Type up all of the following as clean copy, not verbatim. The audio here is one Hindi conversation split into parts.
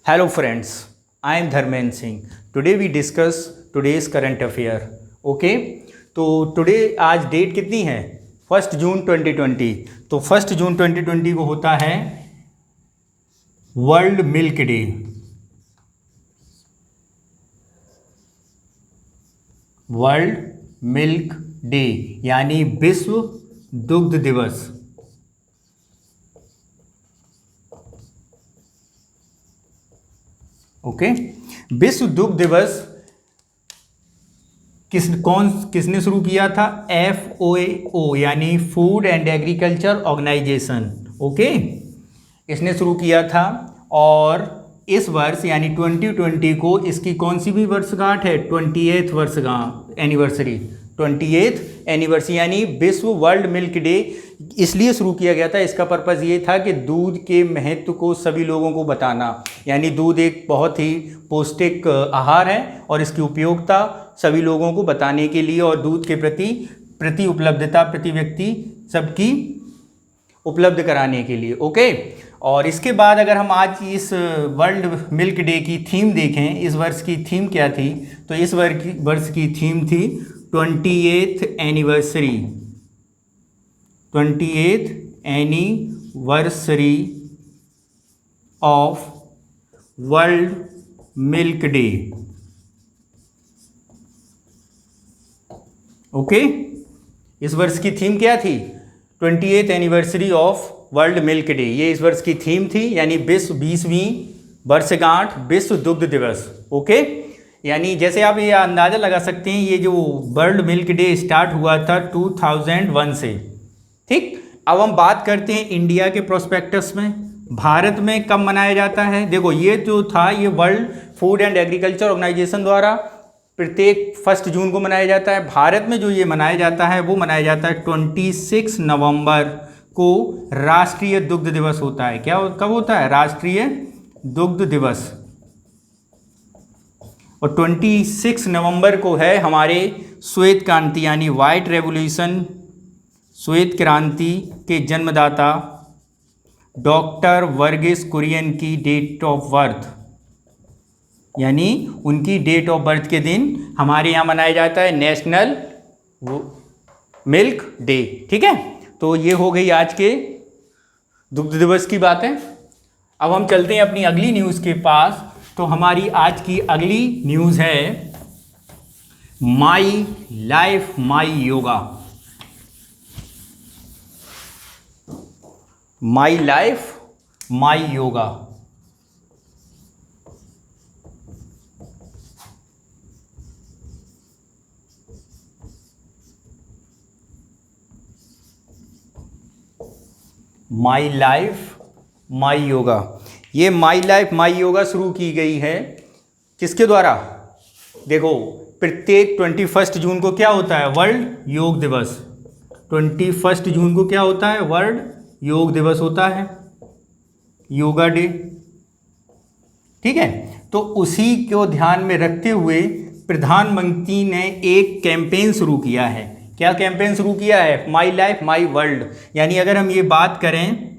Hello friends, I am Dharmen Singh. Today we discuss today's current affair. Okay? तो टुडे आज डेट कितनी है? 1 जून 2020. तो 1 जून 2020 को होता है world milk day. World milk day यानी विश्व दुग्ध दिवस. ओके, विश्व दुग्ध दिवस किसने शुरू किया था? FAO यानी food and agriculture organization. Okay, इसने शुरू किया था. और इस वर्ष यानी 2020 को इसकी कौन सी भी वर्षगांठ है? 28th वर्षगांठ एनिवर्सरी. 28th एनिवर्सरी यानी विश्व वर्ल्ड मिल्क डे इसलिए शुरू किया गया था. इसका पर्पज़ ये था कि दूध के महत्व को सभी लोगों को बताना. यानी दूध एक बहुत ही पौष्टिक आहार है और इसकी उपयोगिता सभी लोगों को बताने के लिए और दूध के प्रति उपलब्धता प्रति व्यक्ति सबकी उपलब्ध कराने के लिए. ओके, और इसके बाद अगर हम आज इस वर्ल्ड मिल्क डे की थीम देखें, इस वर्ष की थीम क्या थी? तो इस वर्ष की थीम थी 28th anniversary. 28th anniversary of world milk day. Okay, इस वर्ष की थीम क्या थी? 28th anniversary of world milk day. ये इस वर्ष की थीम थी, यानी विश्व 20वीं वर्षगांठ विश्व दुग्ध दिवस. ओके, यानी जैसे आप ये अंदाज़ा लगा सकते हैं, ये जो वर्ल्ड मिल्क डे स्टार्ट हुआ था 2001 से. ठीक, अब हम बात करते हैं इंडिया के प्रोस्पेक्टस में. भारत में कब मनाया जाता है? देखो, ये जो था ये world food and agriculture organization द्वारा प्रत्येक 1 जून को मनाया जाता है. भारत में जो ये मनाया जाता है वो मनाया जाता है 26 नवंबर को राष्ट्रीय दुग्ध दिवस होता है. क्या कब होता है? राष्ट्रीय दुग्ध दिवस. और 26 नवंबर को है हमारे श्वेत क्रांति यानी वाइट रेवोल्यूशन, श्वेत क्रांति के जन्मदाता डॉक्टर वर्गीस कुरियन की डेट ऑफ बर्थ. यानी उनकी डेट ऑफ बर्थ के दिन हमारे यहाँ मनाया जाता है नेशनल मिल्क डे. ठीक है, तो ये हो गई आज के दुग्ध दिवस की बातें. अब हम चलते हैं अपनी अगली न्यूज़ के पास. तो हमारी आज की अगली न्यूज़ है my life my yoga. My life my yoga. My life my yoga. ये माई लाइफ माई योगा शुरू की गई है किसके द्वारा? देखो, प्रत्येक 21 जून को क्या होता है? वर्ल्ड योग दिवस. 21 जून को क्या होता है? वर्ल्ड योग दिवस होता है, योगा डे. ठीक है, तो उसी को ध्यान में रखते हुए प्रधानमंत्री ने एक कैंपेन शुरू किया है. क्या कैंपेन शुरू किया है? My life my world. यानी अगर हम ये बात करें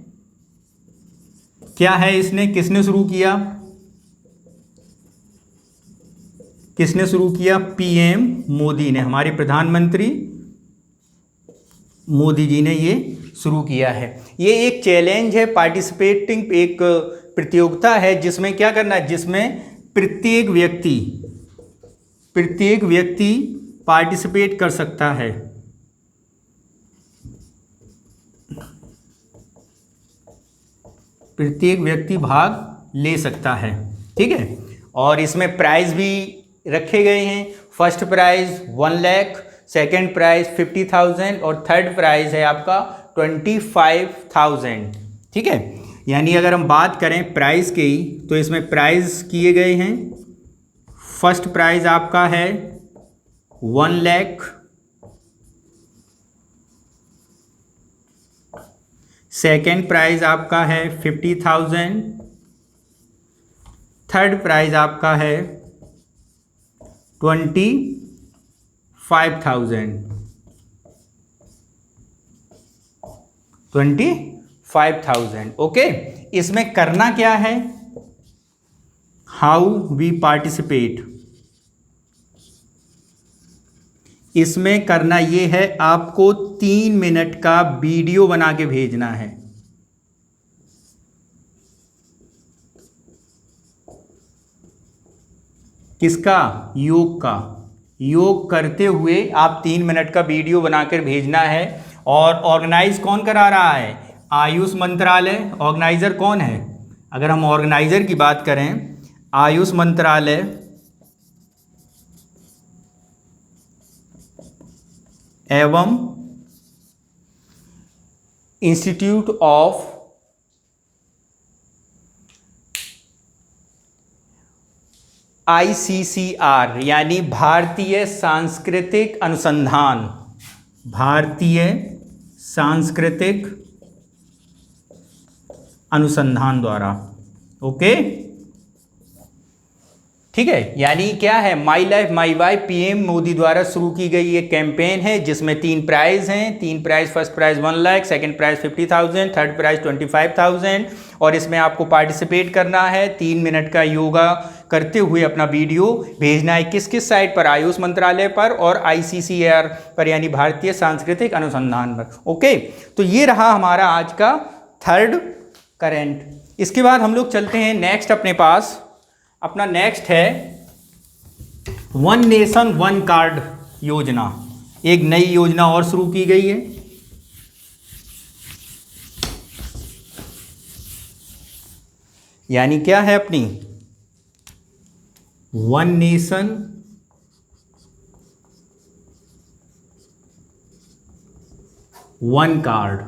क्या है इसने, किसने शुरू किया? किसने शुरू किया? PM मोदी ने, हमारे प्रधानमंत्री मोदी जी ने ये शुरू किया है. ये एक चैलेंज है, पार्टिसिपेटिंग एक प्रतियोगिता है जिसमें क्या करना है? जिसमें प्रत्येक व्यक्ति पार्टिसिपेट कर सकता है. प्रत्येक व्यक्ति भाग ले सकता है. ठीक है, और इसमें प्राइज भी रखे गए हैं. First prize 1 lakh, second prize 50,000 और थर्ड प्राइज है आपका 25,000. ठीक है, यानी अगर हम बात करें प्राइज की तो इसमें प्राइज किए गए हैं. फर्स्ट प्राइज आपका है 1 लाख, सेकेंड प्राइज आपका है 50,000, थर्ड प्राइज आपका है 25,000. 25,000. ओके, इसमें करना क्या है? How we participate. इसमें करना ये है, आपको 3 मिनट का वीडियो बना के भेजना है। किसका? योग का। योग करते हुए आप 3 मिनट का वीडियो बनाकर भेजना है। और ऑर्गेनाइज कौन करा रहा है? आयुष मंत्रालय। ऑर्गेनाइजर कौन है? अगर हम ऑर्गेनाइजर की बात करें, आयुष मंत्रालय एवं इंस्टीट्यूट ऑफ ICCR यानी भारतीय सांस्कृतिक अनुसंधान, भारतीय सांस्कृतिक अनुसंधान द्वारा। ओके, ठीक है। यानी क्या है? My life my wife PM Modi द्वारा शुरू की गई एक कैंपेन है जिसमें 3 प्राइज हैं। 3 prize, first prize 1 lakh, second prize 50,000, third prize 25,000। और इसमें आपको पार्टिसिपेट करना है। 3 मिनट का योगा करते हुए अपना वीडियो भेजना है। किस किस साइट पर? आयुष मंत्रालय पर और ICCR पर, यानी भारतीय सांस्कृतिक अनुसंधान पर। ओके, तो ये रहा हमारा आज का 3rd करंट। इसके बाद हम लोग चलते हैं नेक्स्ट अपने पास। अपना नेक्स्ट है वन नेशन वन कार्ड योजना। एक नई योजना और शुरू की गई है। यानी क्या है अपनी? One nation one card.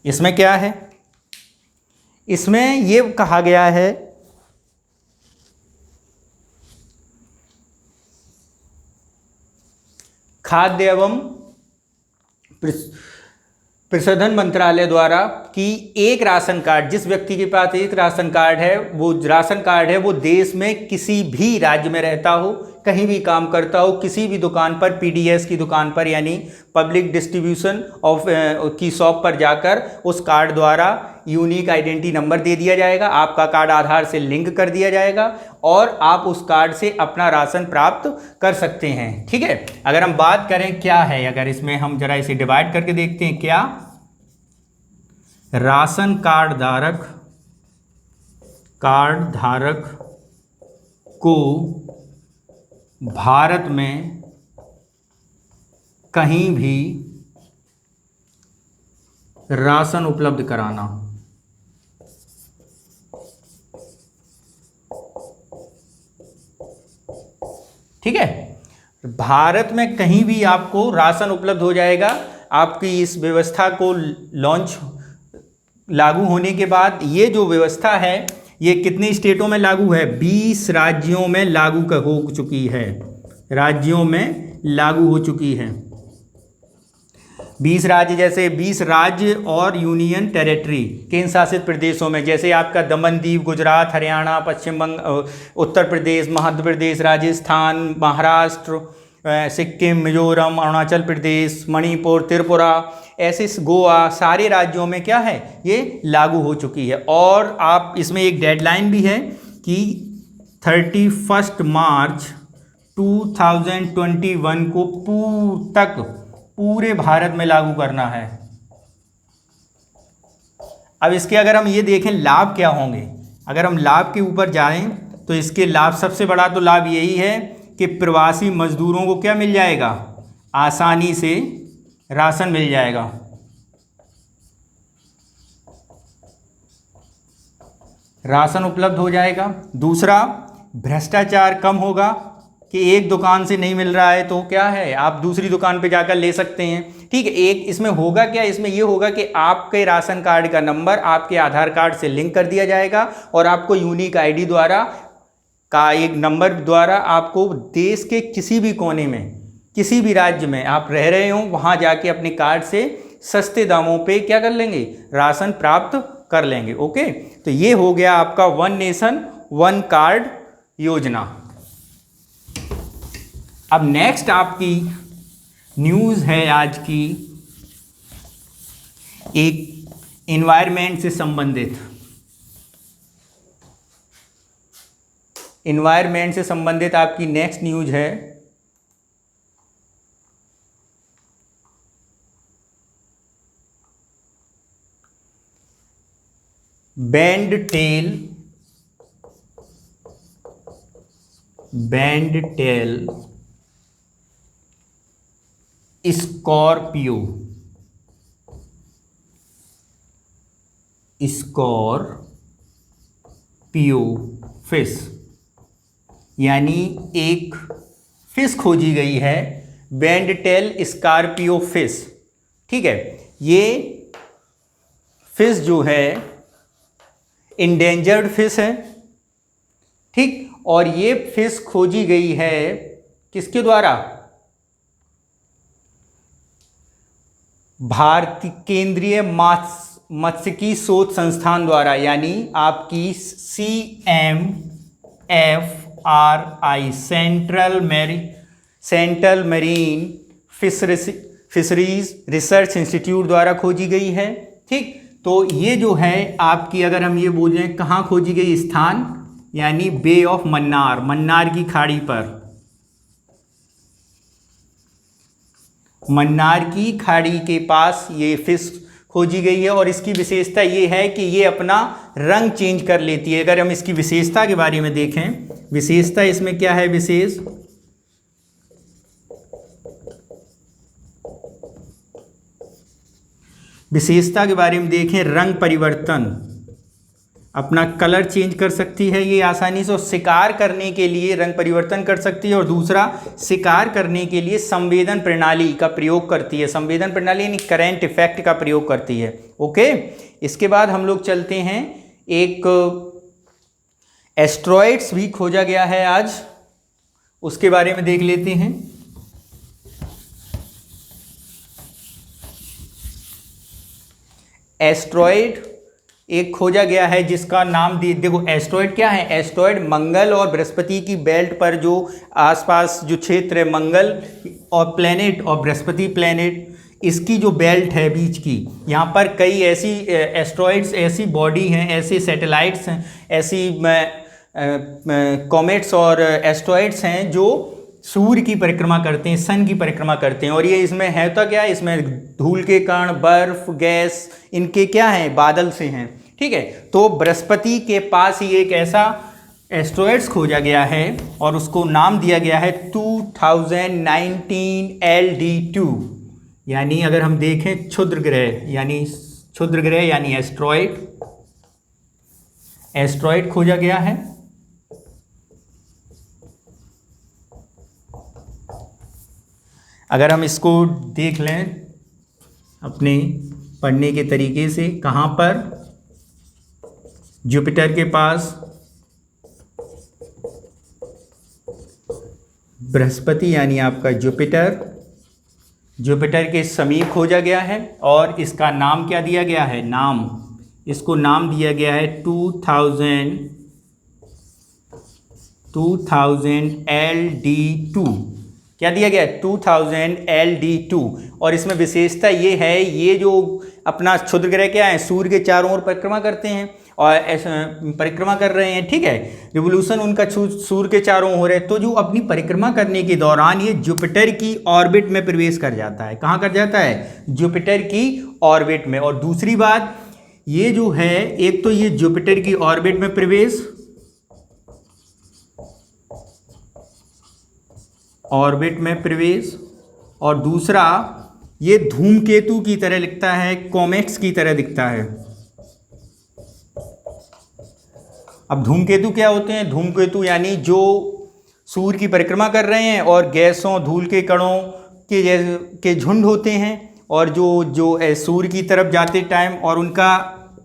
इसमें क्या है? इसमें ये कहा गया है खाद्य एवं प्रसाधन मंत्रालय द्वारा कि एक राशन कार्ड, जिस व्यक्ति के पास एक राशन कार्ड है, वो राशन कार्ड है वो देश में किसी भी राज्य में रहता हो, कहीं भी काम करता हो, किसी भी दुकान पर, PDS की दुकान पर यानी पब्लिक डिस्ट्रीब्यूशन ऑफ की शॉप पर जाकर उस कार्ड द्वारा यूनिक आइडेंटिटी नंबर दे दिया जाएगा। आपका कार्ड आधार से लिंक कर दिया जाएगा और आप उस कार्ड से अपना राशन प्राप्त कर सकते हैं। ठीक है, अगर हम बात करें क्या है, अगर इसमें हम जरा इसे डिवाइड करके देखते हैं, क्या राशन कार्ड धारक को भारत में कहीं भी राशन उपलब्ध कराना। ठीक है, भारत में कहीं भी आपको राशन उपलब्ध हो जाएगा। आपकी इस व्यवस्था को लागू होने के बाद ये जो व्यवस्था है ये कितनी स्टेटों में लागू है? 20 राज्यों में लागू हो चुकी है। राज्यों में लागू हो चुकी है 20 राज्य, जैसे 20 राज्य और यूनियन टेरिटरी, केंद्र शासित प्रदेशों में, जैसे आपका दमन दीव, गुजरात, हरियाणा, पश्चिम बंगाल, उत्तर प्रदेश, मध्य प्रदेश, राजस्थान, महाराष्ट्र, सिक्किम, मिजोरम, अरुणाचल प्रदेश, मणिपुर, त्रिपुरा, ऐसे गोवा, सारे राज्यों में क्या है? ये लागू हो चुकी है। और आप इसमें एक डेडलाइन भी है कि 31 मार्च 2021 को पूरे भारत में लागू करना है। अब इसके अगर हम ये देखें लाभ क्या होंगे, अगर हम लाभ के ऊपर जाएं तो इसके लाभ, सबसे बड़ा तो लाभ यही है कि प्रवासी मजदूरों को क्या मिल जाएगा? आसानी से राशन मिल जाएगा। राशन उपलब्ध हो जाएगा। दूसरा, भ्रष्टाचार कम होगा कि एक दुकान से नहीं मिल रहा है तो क्या है, आप दूसरी दुकान पे जाकर ले सकते हैं। ठीक है, एक इसमें होगा क्या? इसमें ये होगा कि आपके राशन कार्ड का नंबर आपके आधार कार्ड से लिंक कर दिया जाएगा और आपको यूनिक ID द्वारा का एक नंबर द्वारा आपको देश के किसी भी कोने में, किसी भी राज्य में आप रह रहे हो, वहाँ जाके अपने कार्ड से सस्ते दामों पे क्या कर लेंगे? राशन प्राप्त कर लेंगे। ओके, तो ये हो गया आपका वन नेशन वन कार्ड योजना। अब नेक्स्ट आपकी न्यूज़ है आज की, एक एनवायरनमेंट से संबंधित। इन्वायरमेंट से संबंधित आपकी नेक्स्ट न्यूज है बैंड टेल स्कॉर्पियो फिश, यानी एक फिश खोजी गई है, बैंड टेल स्कॉर्पियो फिश। ठीक है, ये फिश जो है इंडेंजर्ड फिश है। ठीक, और ये फिश खोजी गई है किसके द्वारा? भारतीय केंद्रीय मत्स्यिकी शोध संस्थान द्वारा, यानी आपकी CMFRI central marine fisheries research institute द्वारा खोजी गई है। ठीक, तो ये जो है आपकी, अगर हम ये बोलें कहाँ खोजी गई स्थान, यानी बे ऑफ मन्नार की खाड़ी पर, मन्नार की खाड़ी के पास ये फिश खोजी गई है। और इसकी विशेषता ये है कि ये अपना रंग चेंज कर लेती है। अगर हम इसकी विशेषता के बारे में देखें, विशेषता इसमें क्या है? विशेषता के बारे में देखें, रंग परिवर्तन, अपना कलर चेंज कर सकती है ये आसानी से, और शिकार करने के लिए रंग परिवर्तन कर सकती है। और दूसरा, शिकार करने के लिए संवेदन प्रणाली का प्रयोग करती है। संवेदन प्रणाली यानी करंट इफेक्ट का प्रयोग करती है। ओके, इसके बाद हम लोग चलते हैं, एक एस्ट्रॉइड्स भी खोजा गया है आज, उसके बारे में देख लेते हैं। एस्ट्रॉइड एक खोजा गया है जिसका नाम देखो, एस्ट्रॉइड क्या है? एस्ट्रॉइड मंगल और बृहस्पति की बेल्ट पर जो आसपास जो क्षेत्र है, मंगल और प्लेनेट और बृहस्पति प्लेनेट, इसकी जो बेल्ट है बीच की, यहाँ पर कई ऐसी एस्ट्रॉइड्स, ऐसी बॉडी हैं, ऐसे सैटेलाइट्स हैं, ऐसी कॉमेट्स और एस्ट्रॉइड्स हैं जो सूर्य की परिक्रमा करते हैं, सन की परिक्रमा करते हैं। और ये इसमें है तो क्या है? इसमें धूल के कण, बर्फ, गैस, इनके क्या हैं? बादल से हैं। ठीक है, तो बृहस्पति के पास ही एक ऐसा एस्ट्रॉइड्स खोजा गया है और उसको नाम दिया गया है 2019 LD2, यानी अगर हम देखें क्षुद्र ग्रह, यानी एस्ट्रॉइड खोजा गया है। अगर हम इसको देख लें अपने पढ़ने के तरीके से, कहाँ पर? जुपिटर के पास बृहस्पति, यानी आपका जुपिटर के समीप खोजा गया है। और इसका नाम क्या दिया गया है? इसको नाम दिया गया है 2000 LD2। क्या दिया गया है? 2000 LD2। और इसमें विशेषता ये है, ये जो अपना क्षुद्र ग्रह क्या है? सूर्य के चारों ओर परिक्रमा करते हैं और परिक्रमा कर रहे हैं। ठीक है, रिवोल्यूशन उनका सूर्य के चारों ओर है। तो जो अपनी परिक्रमा करने के दौरान ये जुपिटर की ऑर्बिट में प्रवेश कर जाता है। कहाँ कर जाता है? जुपिटर की ऑर्बिट में। और दूसरी बात ये जो है, एक तो ये जुपिटर की ऑर्बिट में प्रवेश, और दूसरा ये धूमकेतु की तरह दिखता है, कॉमेट्स की तरह दिखता है। अब धूमकेतु क्या होते हैं? धूमकेतु यानी जो सूर्य की परिक्रमा कर रहे हैं और गैसों, धूल के कणों के झुंड होते हैं, और जो सूर्य की तरफ जाते टाइम और उनका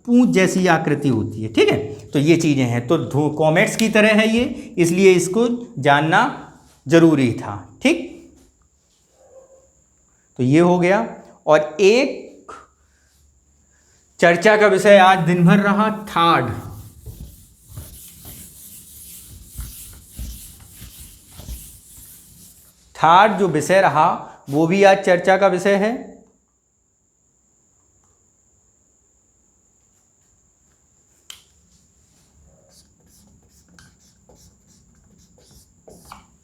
पूंछ जैसी आकृति होती है। ठीक है, तो ये चीज़ें हैं। तो कॉमेट्स की तरह है ये, इसलिए इसको जानना जरूरी था। ठीक, तो ये हो गया। और एक चर्चा का विषय आज दिन भर रहा थर्ड जो विषय रहा वो भी आज चर्चा का विषय है।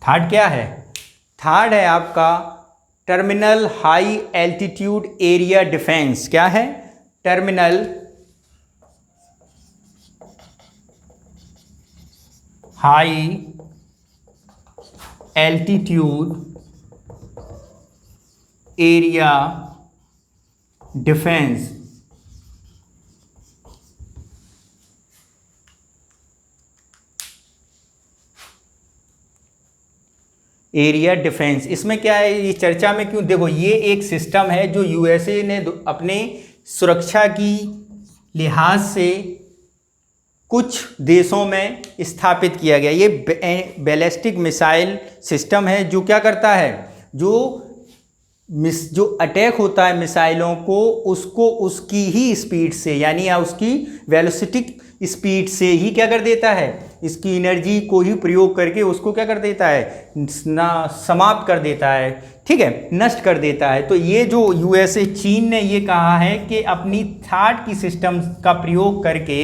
थर्ड क्या है? थर्ड है आपका terminal high altitude area defence. क्या है? Terminal high altitude area defence. Area defence, इसमें क्या है, ये चर्चा में क्यों? देखो, ये एक सिस्टम है जो यूएसए ने अपने सुरक्षा की लिहाज से कुछ देशों में स्थापित किया गया। ये बैलिस्टिक मिसाइल सिस्टम है जो क्या करता है, जो अटैक होता है मिसाइलों को, उसको उसकी ही स्पीड से यानी या उसकी वेलोसिटिक स्पीड से ही क्या कर देता है, इसकी एनर्जी को ही प्रयोग करके उसको क्या कर देता है, समाप्त कर देता है, ठीक है, नष्ट कर देता है। तो ये जो यूएसए, चीन ने ये कहा है कि अपनी थर्ड की सिस्टम का प्रयोग करके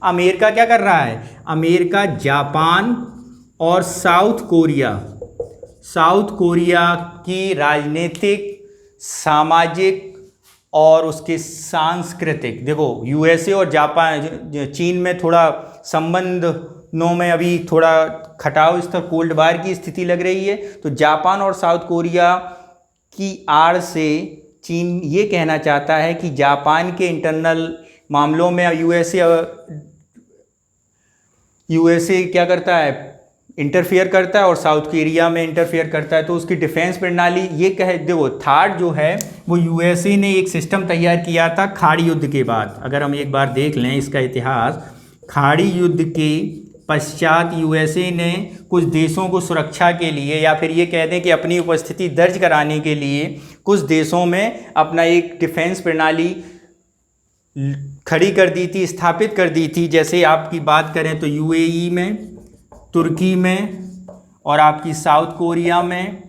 अमेरिका क्या कर रहा है, अमेरिका, जापान और साउथ कोरिया की राजनीतिक, सामाजिक और उसके सांस्कृतिक, देखो यूएसए और जापान, चीन में थोड़ा संबंधों में अभी थोड़ा खटाव स्तर, कोल्ड वार की स्थिति लग रही है। तो जापान और साउथ कोरिया की आड़ से चीन ये कहना चाहता है कि जापान के इंटरनल मामलों में यूएसए क्या करता है, इंटरफेयर करता है और साउथ कोरिया में इंटरफेयर करता है। तो उसकी डिफेंस प्रणाली ये कहे, देखो थर्ड जो है वो यूएसए ने एक सिस्टम तैयार किया था खाड़ी युद्ध के बाद। अगर हम एक बार देख लें इसका इतिहास, खाड़ी युद्ध के पश्चात यूएसए ने कुछ देशों को सुरक्षा के लिए, या फिर ये कह दें कि अपनी उपस्थिति दर्ज कराने के लिए, कुछ देशों में अपना एक डिफेंस प्रणाली खड़ी कर दी थी, स्थापित कर दी थी। जैसे आपकी बात करें तो यूएई में, तुर्की में, और आपकी साउथ कोरिया में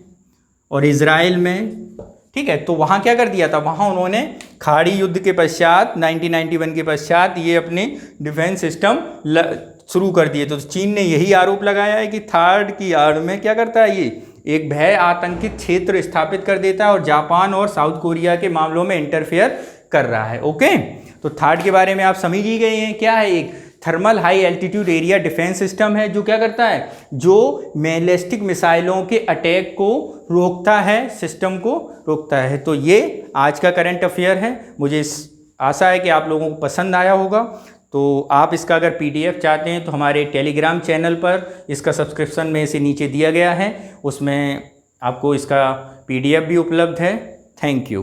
और इज़राइल में, ठीक है। तो वहाँ क्या कर दिया था, वहाँ उन्होंने खाड़ी युद्ध के पश्चात 1991 के पश्चात ये अपने डिफेंस सिस्टम शुरू कर दिए। तो चीन ने यही आरोप लगाया है कि थर्ड की आड़ में क्या करता है, ये एक भय आतंकित क्षेत्र स्थापित कर देता है और जापान और साउथ कोरिया के मामलों में इंटरफेयर कर रहा है। ओके, तो थर्ड के बारे में आप समझ ही गए हैं। क्या है, एक thermal high altitude area defence system है जो क्या करता है, जो बैलिस्टिक मिसाइलों के अटैक को रोकता है, सिस्टम को रोकता है। तो ये आज का करंट अफेयर है। मुझे आशा है कि आप लोगों को पसंद आया होगा। तो आप इसका अगर पीडीएफ चाहते हैं तो हमारे टेलीग्राम चैनल पर इसका सब्सक्रिप्शन में इसे नीचे दिया गया है, उसमें आपको इसका पीडीएफ भी उपलब्ध है। Thank you.